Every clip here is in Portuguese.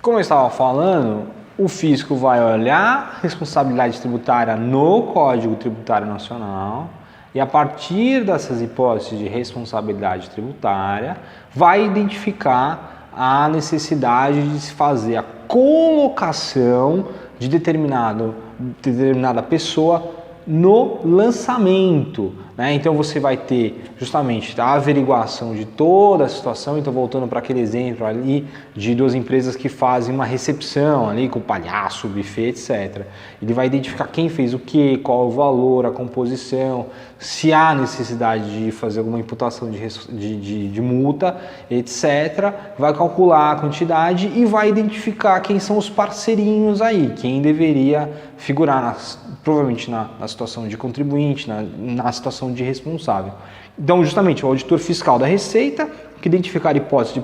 Como eu estava falando, o fisco vai olhar a responsabilidade tributária no Código Tributário Nacional e, a partir dessas hipóteses de responsabilidade tributária, vai identificar a necessidade de se fazer a colocação de determinada pessoa no lançamento, né? Então você vai ter justamente a averiguação de toda a situação. Então, voltando para aquele exemplo ali de duas empresas que fazem uma recepção ali com palhaço, buffet, etc. Ele vai identificar quem fez o que, qual o valor, a composição, se há necessidade de fazer alguma imputação de multa, etc. Vai calcular a quantidade e vai identificar quem são os parceirinhos aí, quem deveria figurar provavelmente na situação de contribuinte, na situação de responsável. Então, justamente, o auditor fiscal da Receita, que identificar a hipótese de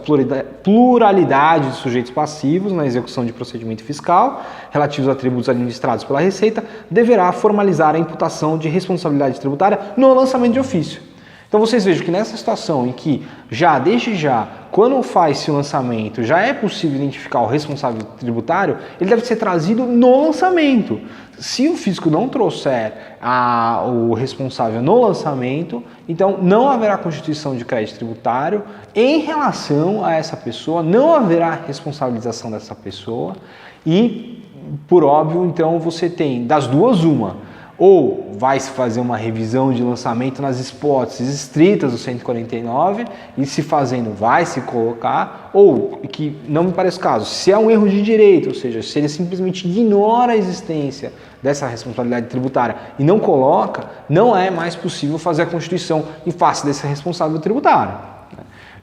pluralidade de sujeitos passivos na execução de procedimento fiscal relativos a tributos administrados pela Receita, deverá formalizar a imputação de responsabilidade tributária no lançamento de ofício. Então vocês vejam que nessa situação em que desde já, quando faz-se o lançamento, já é possível identificar o responsável tributário, ele deve ser trazido no lançamento. Se o fisco não trouxer o responsável no lançamento, então não haverá constituição de crédito tributário em relação a essa pessoa, não haverá responsabilização dessa pessoa e, por óbvio, então você tem das duas uma. Ou vai se fazer uma revisão de lançamento nas hipóteses estritas do 149 e se fazendo vai se colocar, ou que não me parece o caso, se é um erro de direito, ou seja, se ele simplesmente ignora a existência dessa responsabilidade tributária e não coloca, não é mais possível fazer a constituição em face desse responsável tributário.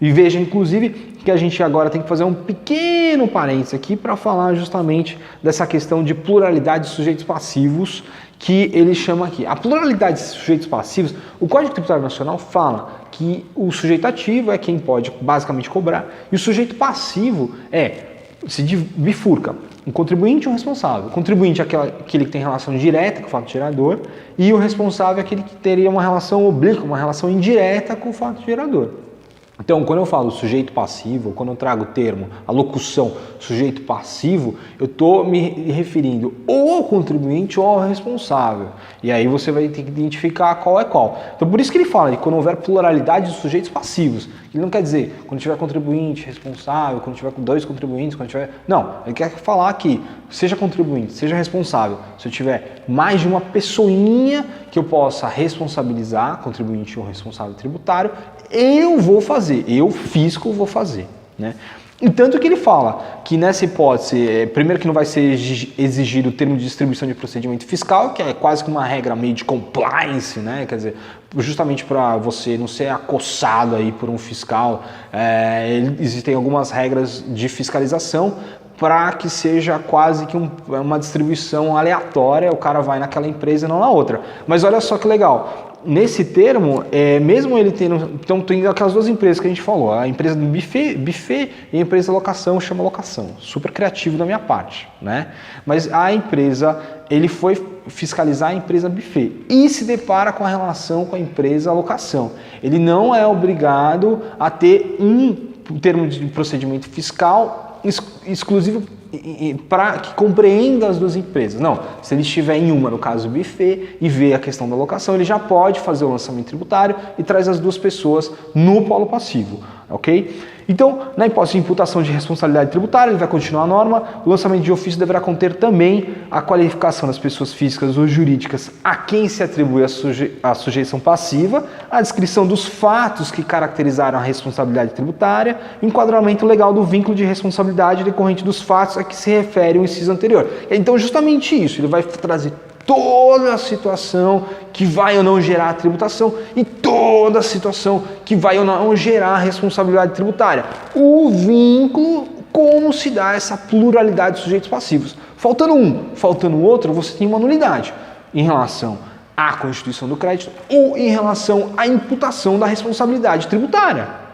E veja, inclusive, que a gente agora tem que fazer um pequeno parênteses aqui para falar justamente dessa questão de pluralidade de sujeitos passivos que ele chama aqui. A pluralidade de sujeitos passivos, o Código Tributário Nacional fala que o sujeito ativo é quem pode basicamente cobrar e o sujeito passivo se bifurca um contribuinte e um responsável. O contribuinte é aquele que tem relação direta com o fato gerador e o responsável é aquele que teria uma relação oblíqua, uma relação indireta com o fato gerador. Então, quando eu falo sujeito passivo, quando eu trago o termo, a locução sujeito passivo, eu estou me referindo ou ao contribuinte ou ao responsável. E aí você vai ter que identificar qual é qual. Então, por isso que ele fala de quando houver pluralidade de sujeitos passivos. Ele não quer dizer quando tiver contribuinte, responsável, quando tiver com dois contribuintes, quando tiver... Não, ele quer falar que seja contribuinte, seja responsável. Se eu tiver mais de uma pessoinha que eu possa responsabilizar, contribuinte ou responsável tributário, eu vou fazer, eu, fisco, vou fazer, né? E tanto que ele fala que nessa hipótese, primeiro que não vai ser exigido o termo de distribuição de procedimento fiscal, que é quase que uma regra meio de compliance, né? Quer dizer, justamente para você não ser acossado aí por um fiscal, existem algumas regras de fiscalização para que seja quase que uma distribuição aleatória, o cara vai naquela empresa e não na outra. Mas olha só que legal. Nesse termo, mesmo ele tendo... Então, tem aquelas duas empresas que a gente falou, a empresa do buffet e a empresa de locação, chama locação. Super criativo da minha parte, né? Mas a empresa, ele foi fiscalizar a empresa buffet e se depara com a relação com a empresa locação. Ele não é obrigado a ter um termo de procedimento fiscal exclusivo para que compreenda as duas empresas. Não, se ele estiver em uma, no caso buffet, e vê a questão da locação, ele já pode fazer o lançamento tributário e traz as duas pessoas no polo passivo, ok? Então, na hipótese de imputação de responsabilidade tributária, ele vai continuar a norma, o lançamento de ofício deverá conter também a qualificação das pessoas físicas ou jurídicas a quem se atribui a sujeição passiva, a descrição dos fatos que caracterizaram a responsabilidade tributária, enquadramento legal do vínculo de responsabilidade decorrente dos fatos a que se refere o inciso anterior. Então, justamente isso, ele vai trazer toda a situação que vai ou não gerar a tributação e toda a situação que vai ou não gerar a responsabilidade tributária. O vínculo, como se dá essa pluralidade de sujeitos passivos. Faltando um, faltando o outro, você tem uma nulidade em relação à constituição do crédito ou em relação à imputação da responsabilidade tributária.